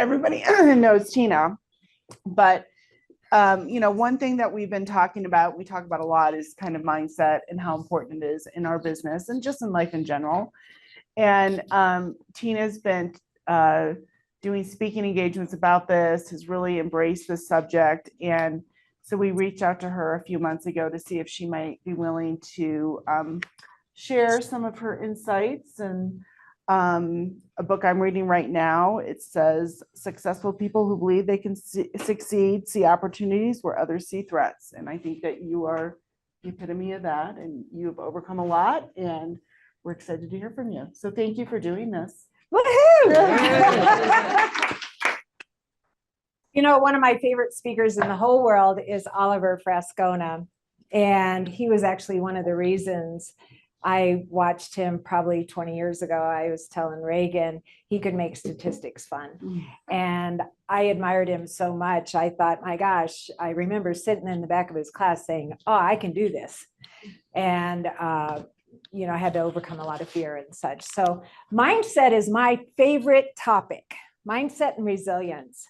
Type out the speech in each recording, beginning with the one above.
everybody knows Tina, but one thing that we've been talking about, we talk about a lot, is kind of mindset and how important it is in our business and just in life in general. And Tina's been doing speaking engagements about this, has really embraced this subject. And so we reached out to her a few months ago to see if she might be willing to share some of her insights. And a book I'm reading right now, it says successful people who believe they can succeed see opportunities where others see threats. And I think that you are the epitome of that, and you've overcome a lot, and we're excited to hear from you. So thank you for doing this. Woohoo! One of my favorite speakers in the whole world is Oliver Frascona. And he was actually one of the reasons I watched him probably 20 years ago. I was telling Reagan he could make statistics fun. And I admired him so much. I thought, my gosh, I remember sitting in the back of his class saying, oh, I can do this. And, I had to overcome a lot of fear and such. So mindset is my favorite topic, mindset and resilience.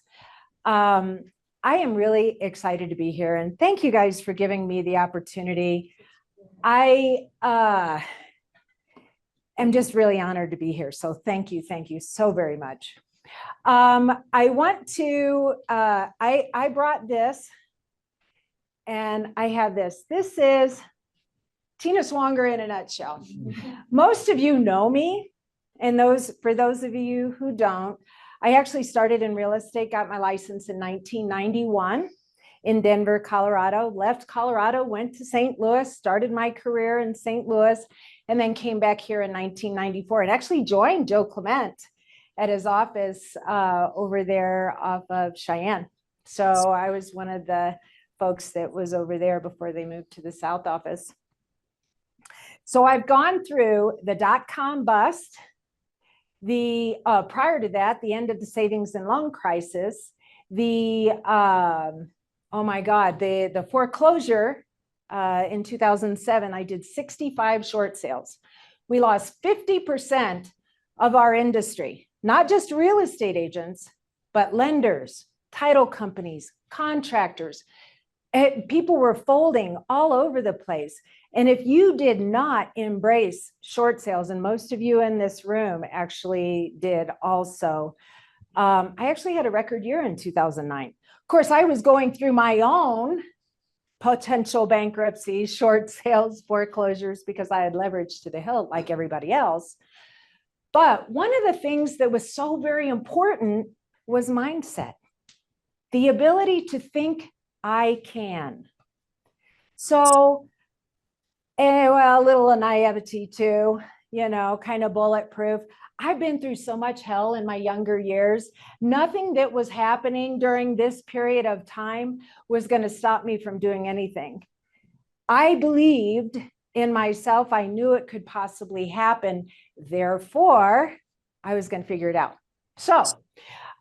I am really excited to be here. And thank you guys for giving me the opportunity. I am just really honored to be here. So thank you so very much. I want to, I brought this, and I have this. This is Tina Swonger in a nutshell. Most of you know me, and for those of you who don't, I actually started in real estate, got my license in 1991. In Denver, Colorado, left Colorado, went to St. Louis, started my career in St. Louis, and then came back here in 1994 and actually joined Joe Clement at his office over there off of Cheyenne. So I was one of the folks that was over there before they moved to the South office. So I've gone through the dot-com bust, the prior to that, the end of the savings and loan crisis, the oh my God, the foreclosure in 2007, I did 65 short sales. We lost 50% of our industry, not just real estate agents, but lenders, title companies, contractors. People were folding all over the place. And if you did not embrace short sales, and most of you in this room actually did also, I actually had a record year in 2009. Of course, I was going through my own potential bankruptcy, short sales, foreclosures, because I had leverage to the hilt like everybody else. But one of the things that was so very important was mindset, the ability to think I can. So, well, a little naivety too, kind of bulletproof. I've been through so much hell in my younger years. Nothing that was happening during this period of time was going to stop me from doing anything. I believed in myself. I knew it could possibly happen. Therefore, I was going to figure it out. So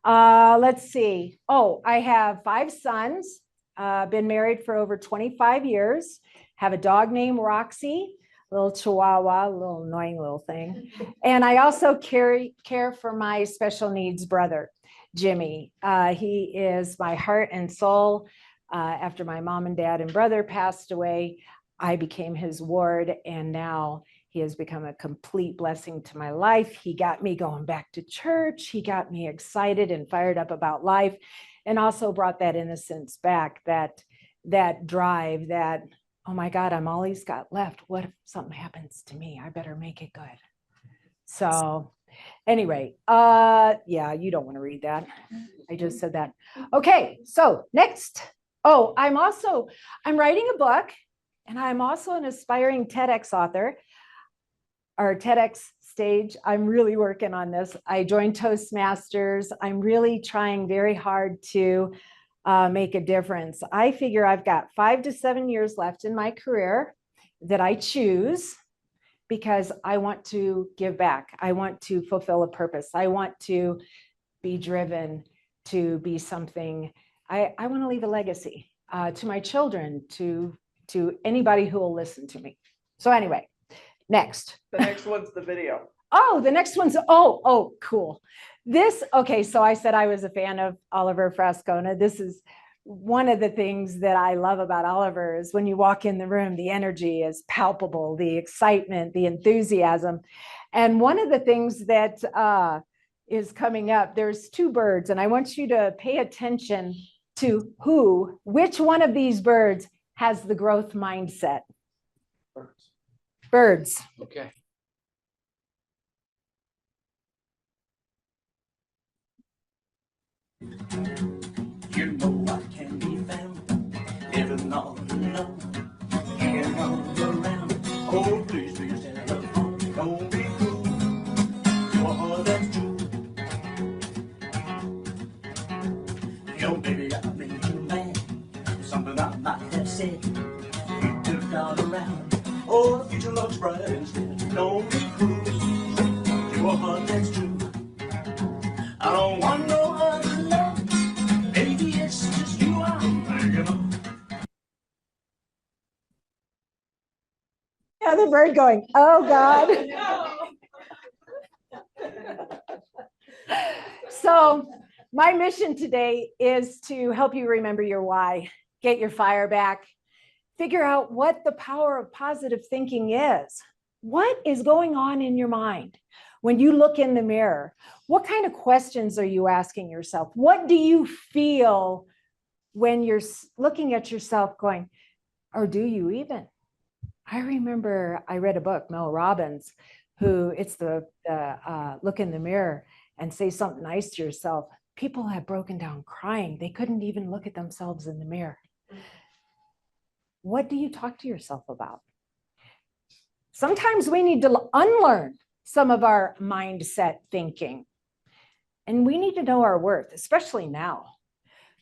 let's see. Oh, I have 5 sons, been married for over 25 years, have a dog named Roxy, little chihuahua, little annoying little thing. And I also care for my special needs brother, Jimmy. He is my heart and soul. After my mom and dad and brother passed away, I became his ward, and now he has become a complete blessing to my life. He got me going back to church. He got me excited and fired up about life, and also brought that innocence back, that drive, that, oh my God, I'm all he's got left. What if something happens to me? I better make it good. So anyway, yeah, you don't want to read that. I just said that. Okay, so next. Oh, I'm writing a book, and I'm also an aspiring TEDx author, or TEDx stage. I'm really working on this. I joined Toastmasters. I'm really trying very hard to make a difference. I figure I've got 5 to 7 years left in my career that I choose, because I want to give back. I want to fulfill a purpose. I want to be driven to be something. I want to leave a legacy to my children, to anybody who will listen to me. So anyway, next. The next one's the video. Oh, the next one's, oh, cool. This, okay, so I said I was a fan of Oliver Frascona. This is one of the things that I love about Oliver is when you walk in the room, the energy is palpable, the excitement, the enthusiasm. And one of the things that is coming up, there's two birds, and I want you to pay attention to which one of these birds has the growth mindset. Birds. Okay. You know I can be found living all alone, hanging all around. Oh, please, please, don't be cruel. Oh, that's true. Yo, baby, I made you mad. Something I might have said. You took all around. Oh, the future looks bright instead. Don't be cruel. Oh, that's true. I don't want no other love. Baby, it's just you I'm thinking of. Yeah, the bird going, oh God. So my mission today is to help you remember your why, get your fire back, figure out what the power of positive thinking is. What is going on in your mind? When you look in the mirror, what kind of questions are you asking yourself? What do you feel when you're looking at yourself going, or do you even? I remember I read a book, Mel Robbins, who it's the look in the mirror and say something nice to yourself. People have broken down crying. They couldn't even look at themselves in the mirror. What do you talk to yourself about? Sometimes we need to unlearn some of our mindset thinking. And we need to know our worth, especially now.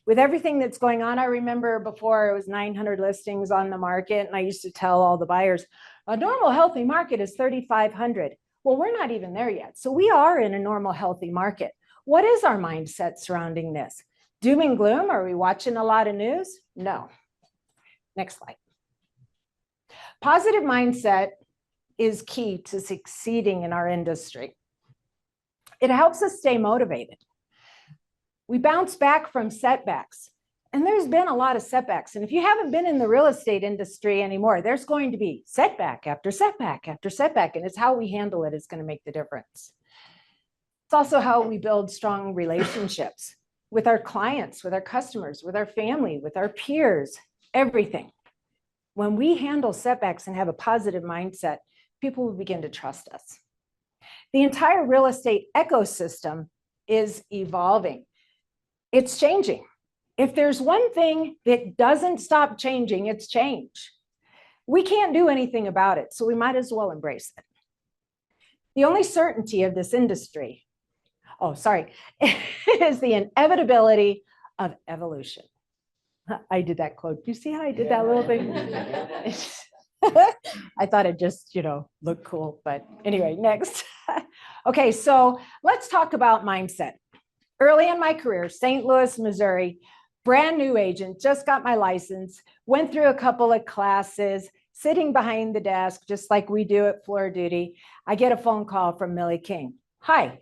With everything that's going on, I remember before it was 900 listings on the market, and I used to tell all the buyers, a normal healthy market is 3,500. Well, we're not even there yet. So we are in a normal healthy market. What is our mindset surrounding this? Doom and gloom? Are we watching a lot of news? No. Next slide. Positive mindset is key to succeeding in our industry. It helps us stay motivated. We bounce back from setbacks, and there's been a lot of setbacks. And if you haven't been in the real estate industry anymore, there's going to be setback after setback after setback, and it's how we handle it is going to make the difference. It's also how we build strong relationships with our clients, with our customers, with our family, with our peers, everything. When we handle setbacks and have a positive mindset, people will begin to trust us. The entire real estate ecosystem is evolving. It's changing. If there's one thing that doesn't stop changing, it's change. We can't do anything about it, so we might as well embrace it. The only certainty of this industry, is the inevitability of evolution. I did that quote. Do you see how I did that little thing? I thought it just, looked cool, but anyway, next. Okay, so let's talk about mindset. Early in my career, St. Louis, Missouri, brand new agent, just got my license, went through a couple of classes, sitting behind the desk, just like we do at Floor Duty. I get a phone call from Millie King. Hi,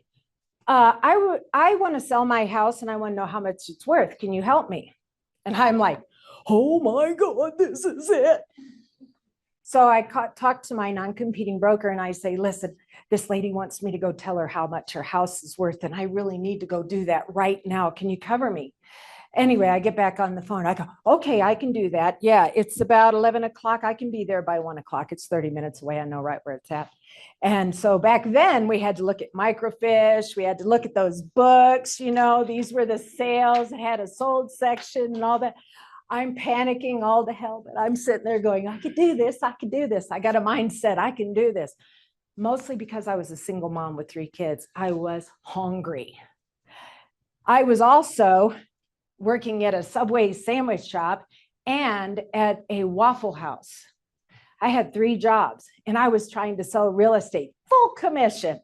I want to sell my house and I want to know how much it's worth. Can you help me? And I'm like, oh my God, this is it. So I talked to my non-competing broker and I say, listen, this lady wants me to go tell her how much her house is worth, and I really need to go do that right now. Can you cover me? Anyway, I get back on the phone. I go, okay, I can do that. Yeah, it's about 11 o'clock. I can be there by 1 o'clock. It's 30 minutes away. I know right where it's at. And so back then we had to look at microfiche. We had to look at those books. These were the sales. It had a sold section and all that. I'm panicking all the hell, but I'm sitting there going, I could do this. I could do this. I got a mindset. I can do this. Mostly because I was a single mom with 3 kids. I was hungry. I was also working at a Subway sandwich shop and at a Waffle House. I had 3 jobs and I was trying to sell real estate, full commission.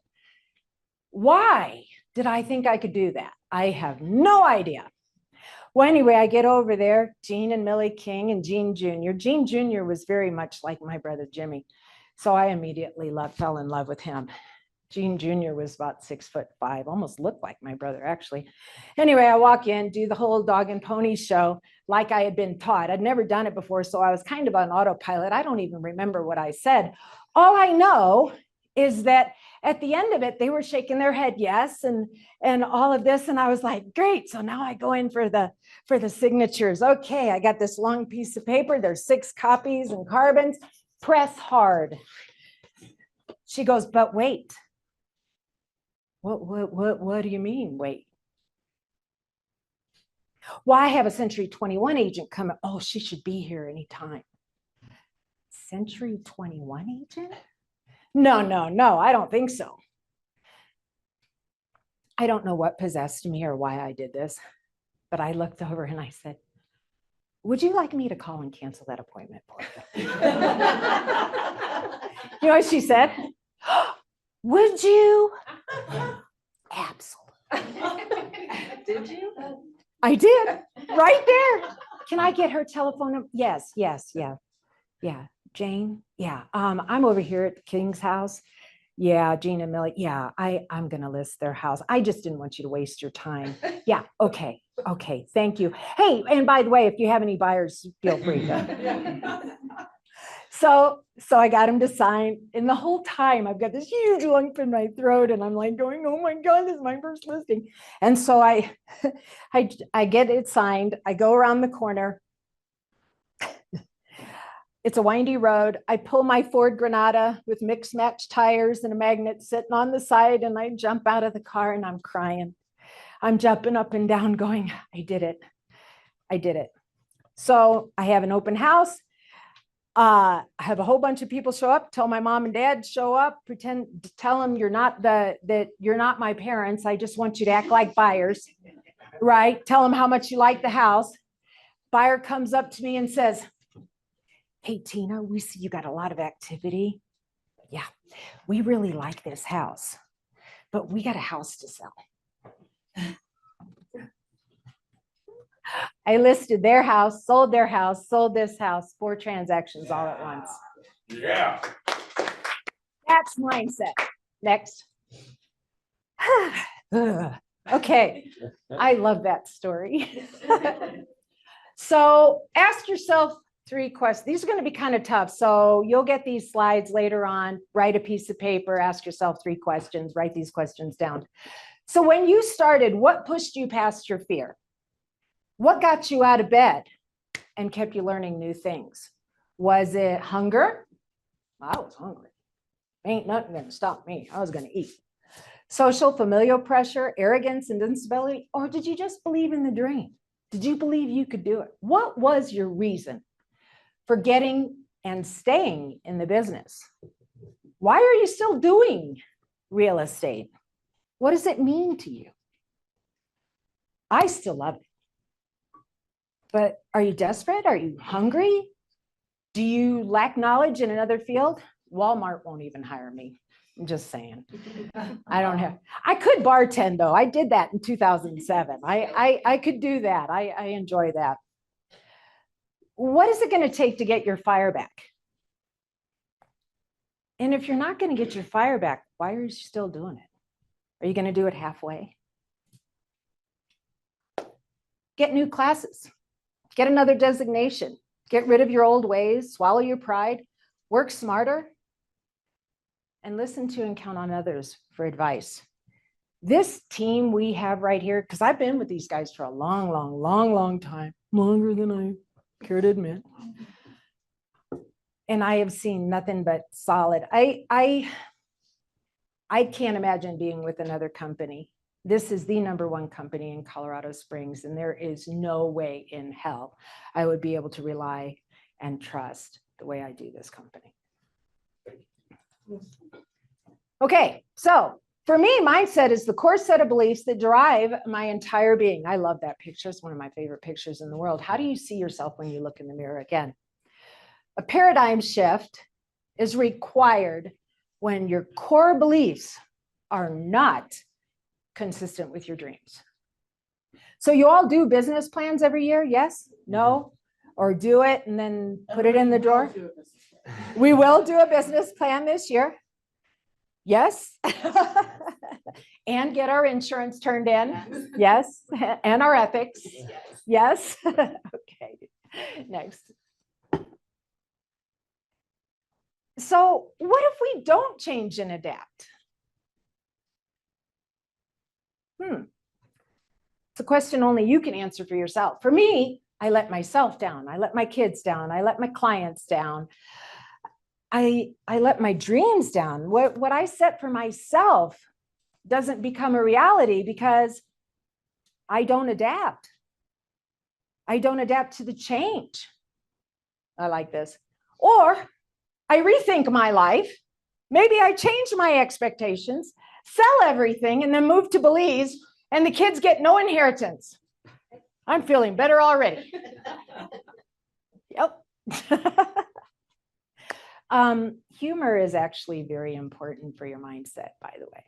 Why did I think I could do that? I have no idea. Well, anyway, I get over there, Gene and Millie King and Gene Jr. Gene Jr. was very much like my brother Jimmy. So I immediately fell in love with him. Gene Jr. was about 6'5", almost looked like my brother, actually. Anyway, I walk in, do the whole dog and pony show like I had been taught. I'd never done it before, so I was kind of on autopilot. I don't even remember what I said. All I know is that at the end of it, they were shaking their head yes, and all of this, and I was like, great. So now I go in for the signatures. Okay, I got this long piece of paper. There's 6 copies and carbons. Press hard. She goes, but wait. What do you mean, wait? Well, I have a Century 21 agent coming. Oh, she should be here anytime. Century 21 agent? No, I don't think so. I don't know what possessed me or why I did this, but I looked over and I said, would you like me to call and cancel that appointment for you? You know what she said? Would you? Absolutely. Did you? I did, right there. Can I get her telephone number? Yes, yeah. Jane, yeah. I'm over here at the King's house. Yeah, Gene and Millie. Yeah, I'm gonna list their house. I just didn't want you to waste your time. Yeah, okay, thank you. Hey, and by the way, if you have any buyers, feel free to. So I got him to sign, and the whole time I've got this huge lump in my throat, and I'm like going, oh my God, this is my first listing. And so I get it signed. I go around the corner. It's a windy road. I pull my Ford Granada with mixed match tires and a magnet sitting on the side, and I jump out of the car and I'm crying. I'm jumping up and down going, I did it. So I have an open house. I have a whole bunch of people show up, tell my mom and dad show up, tell them that you're not my parents. I just want you to act like buyers, right? Tell them how much you like the house. Buyer comes up to me and says, hey, Tina, we see you got a lot of activity. Yeah, we really like this house, but we got a house to sell. I listed their house, sold their house, sold this house, 4 transactions all at once. Yeah. That's mindset. Next. Okay, I love that story. So ask yourself 3 questions. These are going to be kind of tough. So you'll get these slides later on. Write a piece of paper, ask yourself 3 questions, write these questions down. So when you started, what pushed you past your fear? What got you out of bed and kept you learning new things? Was it hunger? I was hungry. Ain't nothing going to stop me. I was going to eat. Social, familial pressure, arrogance, and instability? Or did you just believe in the dream? Did you believe you could do it? What was your reason for getting and staying in the business? Why are you still doing real estate? What does it mean to you? I still love it. But are you desperate? Are you hungry? Do you lack knowledge in another field? Walmart won't even hire me. I'm just saying. I could bartend though. I did that in 2007. I could do that. I enjoy that. What is it going to take to get your fire back? And if you're not going to get your fire back, why are you still doing it? Are you going to do it halfway? Get new classes. Get another designation. Get rid of your old ways. Swallow your pride. Work smarter. And listen to and count on others for advice. This team we have right here, because I've been with these guys for a long time, longer than I care to admit. And I have seen nothing but solid. I can't imagine being with another company. This is the #1 company in Colorado Springs, and there is no way in hell I would be able to rely and trust the way I do this company. Okay, so for me, mindset is the core set of beliefs that drive my entire being. I love that picture. It's one of my favorite pictures in the world. How do you see yourself when you look in the mirror again? A paradigm shift is required when your core beliefs are not consistent with your dreams. So you all do business plans every year? Yes? No? Or do it and then put it in the drawer? We will do a business plan this year. Yes. And get our insurance turned in. Yes. And our ethics. Yes. Okay. Next. So what if we don't change and adapt? It's a question only you can answer for yourself. For me, I let myself down. I let my kids down. I let my clients down. I let my dreams down. What I set for myself doesn't become a reality because I don't adapt. I don't adapt to the change. I like this. Or I rethink my life. Maybe I change my expectations, sell everything, and then move to Belize, and the kids get no inheritance. I'm feeling better already. Yep. Humor is actually very important for your mindset, by the way.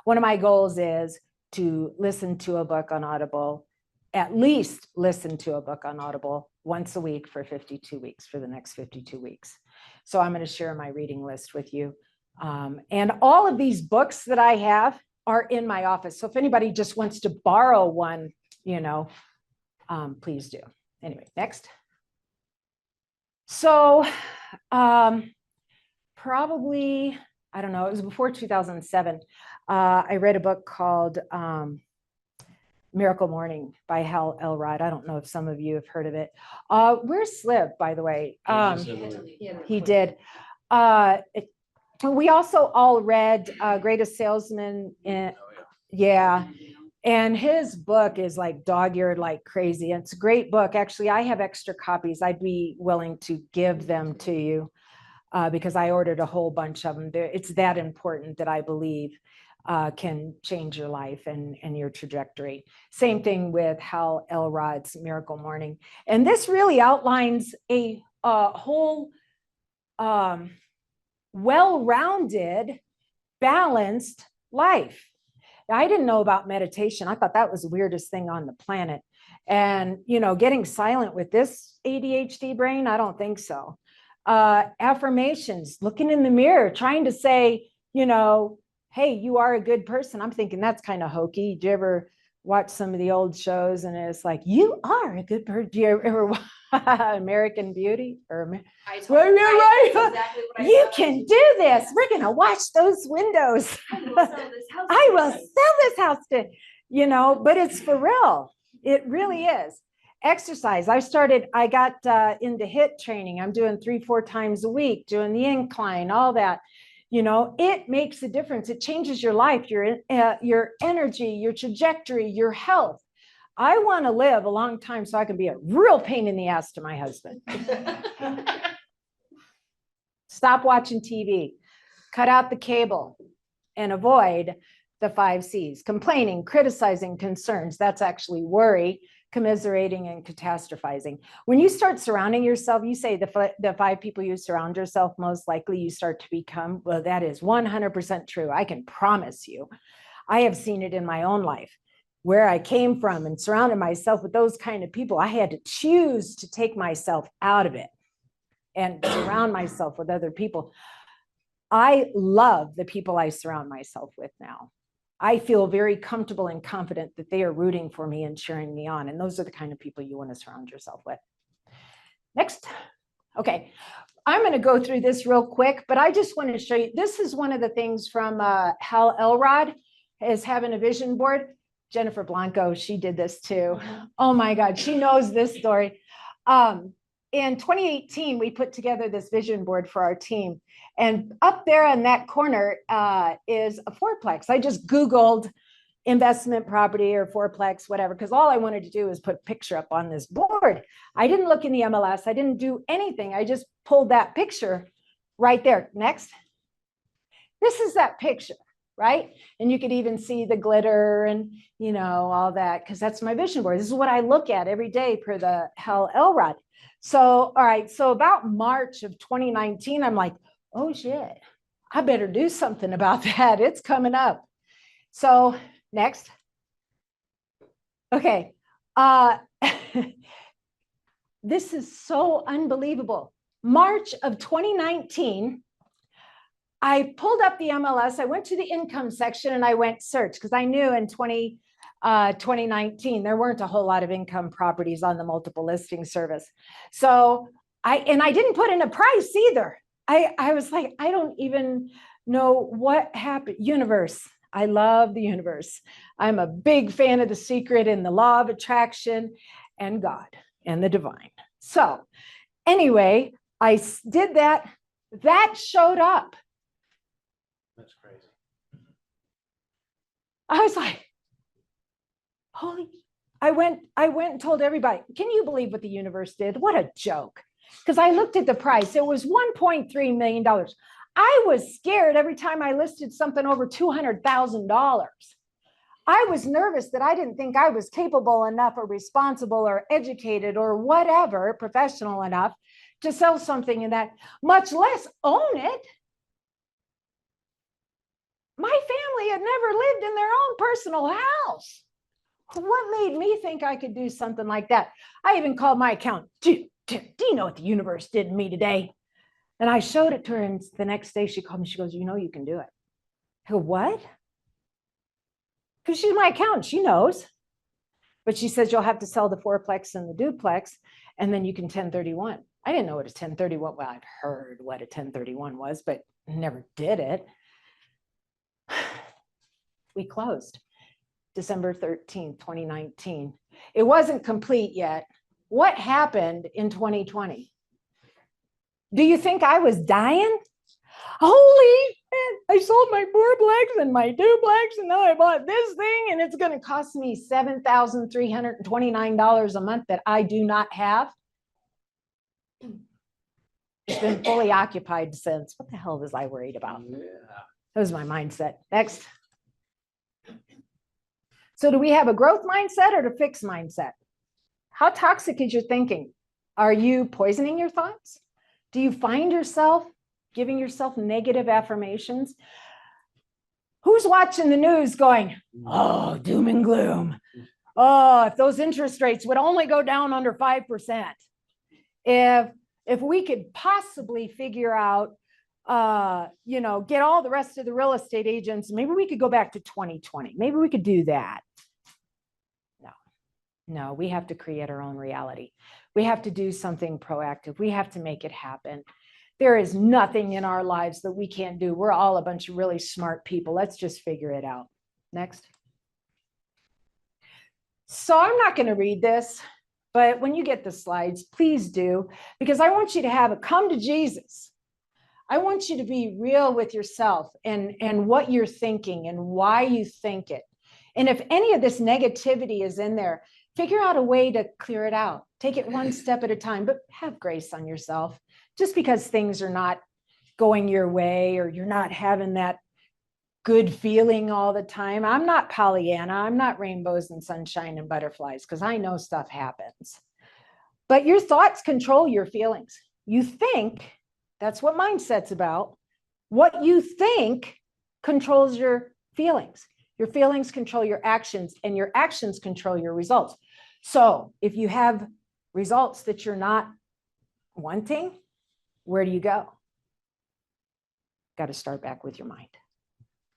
One of my goals is to listen to a book on Audible, at least listen to a book on Audible once a week for 52 weeks, for the next 52 weeks. So I'm going to share my reading list with you. And all of these books that I have are in my office. So if anybody just wants to borrow one, please do. Anyway, next. So probably, I don't know, it was before 2007. I read a book called Miracle Morning by Hal Elrod. I don't know if some of you have heard of it. Where's Sliv, by the way? He did. We also all read Greatest Salesman. Yeah. And his book is like dog-eared like crazy. It's a great book. Actually, I have extra copies. I'd be willing to give them to you because I ordered a whole bunch of them. It's that important that I believe can change your life and your trajectory. Same thing with Hal Elrod's Miracle Morning. And this really outlines a whole well-rounded, balanced life. I didn't know about meditation. I thought that was the weirdest thing on the planet. And, getting silent with this ADHD brain, I don't think so. Affirmations, looking in the mirror, trying to say, hey, you are a good person. I'm thinking that's kind of hokey. Do you ever watch some of the old shows and it's like, you are a good person? Do you ever watch American Beauty? You can do this. We're going to watch those windows. I will sell this house to, but it's for real. It really is. Exercise. I got into HIIT training. I'm doing 3-4 times a week, doing the incline, all that. It makes a difference. It changes your life, your energy, your trajectory, your health. I want to live a long time so I can be a real pain in the ass to my husband. Stop watching TV, cut out the cable, and avoid the 5 C's: complaining, criticizing, concerns. That's actually worry, commiserating, and catastrophizing. When you start surrounding yourself, you say the 5 people you surround yourself, most likely you start to become, well, that is 100% true. I can promise you. I have seen it in my own life, where I came from and surrounded myself with those kind of people. I had to choose to take myself out of it and surround myself with other people. I love the people I surround myself with now. I feel very comfortable and confident that they are rooting for me and cheering me on. And those are the kind of people you want to surround yourself with. Next. Okay. I'm going to go through this real quick, but I just want to show you. This is one of the things from Hal Elrod, is having a vision board. Jennifer Blanco, she did this too. Oh my God, she knows this story. In 2018, we put together this vision board for our team. And up there in that corner is a fourplex. I just Googled investment property or fourplex, whatever, because all I wanted to do is put a picture up on this board. I didn't look in the MLS. I didn't do anything. I just pulled that picture right there. Next. This is that picture, right? And you could even see the glitter and, all that, because that's my vision board. This is what I look at every day per the Hal Elrod. So, all right. So about March of 2019, I'm like, oh shit, I better do something about that. It's coming up. So next. Okay. This is so unbelievable. March of 2019, I pulled up the MLS. I went to the income section and I went search because I knew in 2019, there weren't a whole lot of income properties on the multiple listing service. So I didn't put in a price either. I was like, I don't even know what happened. Universe. I love the universe. I'm a big fan of The Secret and the law of attraction and God and the divine. So anyway, I did that. That showed up. That's crazy. I was like, holy, I went and told everybody, can you believe what the universe did? What a joke. Because I looked at the price. It was $1.3 million. I was scared every time I listed something over $200,000. I was nervous that I didn't think I was capable enough or responsible or educated or whatever, professional enough to sell something in that, much less own it. My family had never lived in their own personal house. What made me think I could do something like that? I even called my accountant. Do you know what the universe did to me today? And I showed it to her, and the next day she called me. She goes, you know, you can do it. I go, what? Because she's my accountant. She knows. But she says, you'll have to sell the fourplex and the duplex, and then you can 1031. I didn't know what a 1031, well, I'd heard what a 1031 was, but never did it. We closed December 13th, 2019. It wasn't complete yet. What happened in 2020? Do you think I was dying? Holy man, I sold my fourplex and my duplex, and now I bought this thing, and it's going to cost me $7,329 a month that I do not have. It's been fully occupied since. What the hell was I worried about? Yeah. That was my mindset. Next. So do we have a growth mindset or a fixed mindset? How toxic is your thinking? Are you poisoning your thoughts? Do you find yourself giving yourself negative affirmations? Who's watching the news going, oh, doom and gloom. Oh, if those interest rates would only go down under 5%. If we could possibly figure out, get all the rest of the real estate agents, maybe we could go back to 2020. Maybe we could do that. No, we have to create our own reality. We have to do something proactive. We have to make it happen. There is nothing in our lives that we can't do. We're all a bunch of really smart people. Let's just figure it out. Next. So I'm not going to read this, but when you get the slides, please do, because I want you to have a come to Jesus. I want you to be real with yourself and what you're thinking and why you think it. And if any of this negativity is in there, figure out a way to clear it out. Take it one step at a time, but have grace on yourself. Just because things are not going your way or you're not having that good feeling all the time. I'm not Pollyanna. I'm not rainbows and sunshine and butterflies, because I know stuff happens. But your thoughts control your feelings. You think, that's what mindset's about. What you think controls your feelings. Your feelings control your actions, and your actions control your results. So if you have results that you're not wanting, where do you go? Got to start back with your mind.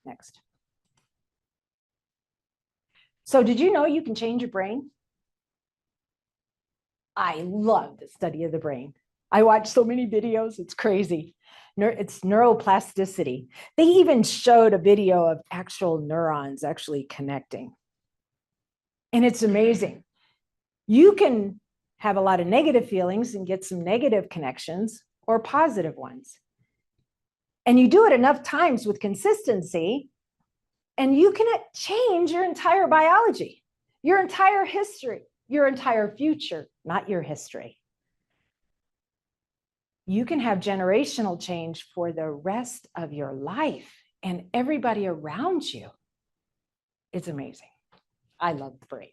Next. So did you know you can change your brain? I love the study of the brain. I watch so many videos, it's crazy. It's neuroplasticity. They even showed a video of actual neurons actually connecting. And it's amazing. You can have a lot of negative feelings and get some negative connections or positive ones. And you do it enough times with consistency, and you can change your entire biology, your entire history, your entire future, not your history. You can have generational change for the rest of your life and everybody around you. It's amazing. I love the brain.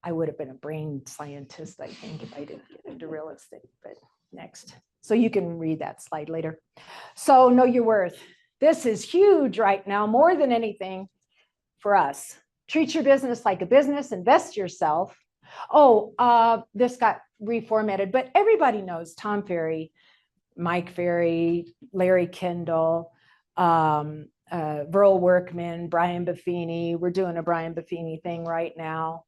I would have been a brain scientist, I think, if I didn't get into real estate, but next. So you can read that slide later. So know your worth. This is huge right now, more than anything for us. Treat your business like a business, invest yourself. Oh, this got reformatted, but everybody knows Tom Ferry Mike Ferry, Larry Kendall, Verl Workman, Brian Buffini. We're doing a Brian Buffini thing right now.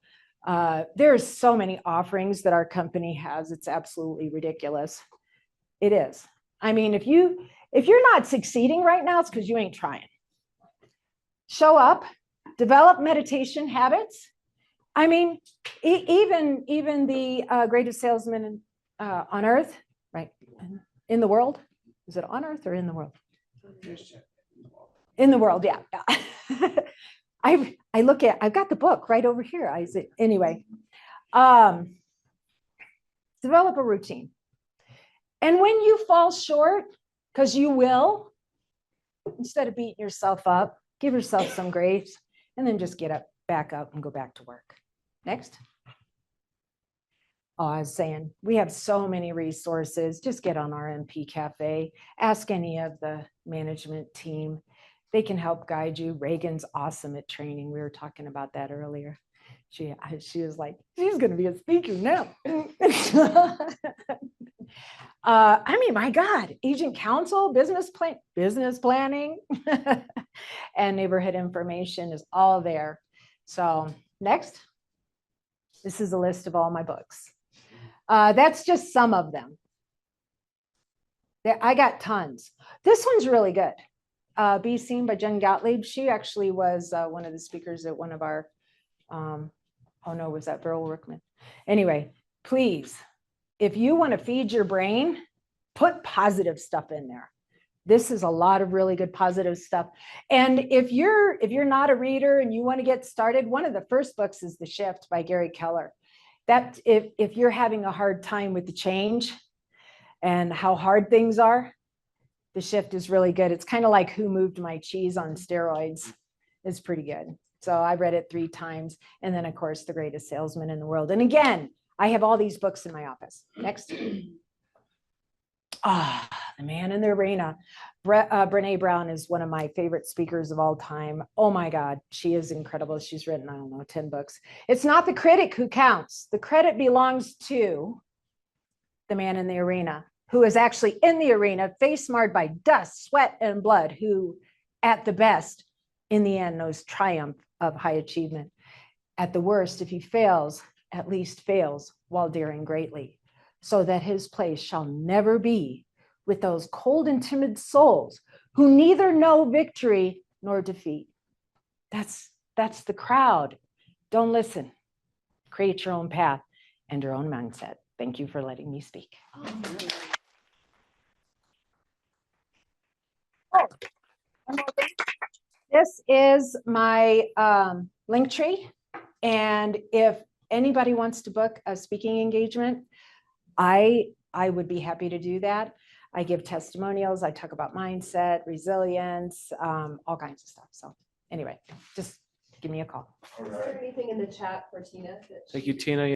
There's so many offerings that our company has. It's absolutely ridiculous. It is. I mean, if you're not succeeding right now, it's because you ain't trying. Show up, develop meditation habits. I mean, even the greatest salesman on earth, right? In the world. Is it on earth or in the world? In the world, yeah. I've got the book right over here. Anyway, develop a routine. And when you fall short, because you will, instead of beating yourself up, give yourself some grace, and then just get up, back up, and go back to work. Next. Oh, I was saying, we have so many resources. Just get on our MP Cafe. Ask any of the management team. They can help guide you. Reagan's awesome at training. We were talking about that earlier. She was like, she's going to be a speaker now. I mean, my God, agent counsel, business planning, and neighborhood information is all there. So next, this is a list of all my books. That's just some of them. I got tons. This one's really good. Be Seen by Jen Gottlieb. She actually was one of the speakers at one of our, oh no, was that Verl Workman? Anyway, please, if you want to feed your brain, put positive stuff in there. This is a lot of really good positive stuff. And if you're not a reader and you want to get started, one of the first books is The Shift by Gary Keller. That if you're having a hard time with the change and how hard things are, The Shift is really good. It's kind of like Who Moved My Cheese on steroids. It's pretty good. So I read it 3 times. And then, of course, The Greatest Salesman in the World. And again, I have all these books in my office. Next. The Man in the Arena. Brene Brown is one of my favorite speakers of all time. Oh my God, she is incredible. She's written, I don't know, 10 books. It's not the critic who counts. The credit belongs to the man in the arena, who is actually in the arena, face marred by dust, sweat, and blood, who at the best, in the end, knows triumph of high achievement. At the worst, if he fails, at least fails while daring greatly, so that his place shall never be with those cold and timid souls who neither know victory nor defeat. That's the crowd. Don't listen. Create your own path and your own mindset. Thank you for letting me speak. This is my link tree. And if anybody wants to book a speaking engagement, I would be happy to do that. I give testimonials. I talk about mindset, resilience, all kinds of stuff. So anyway, just give me a call. Is there anything in the chat for Tina? Thank you, Tina.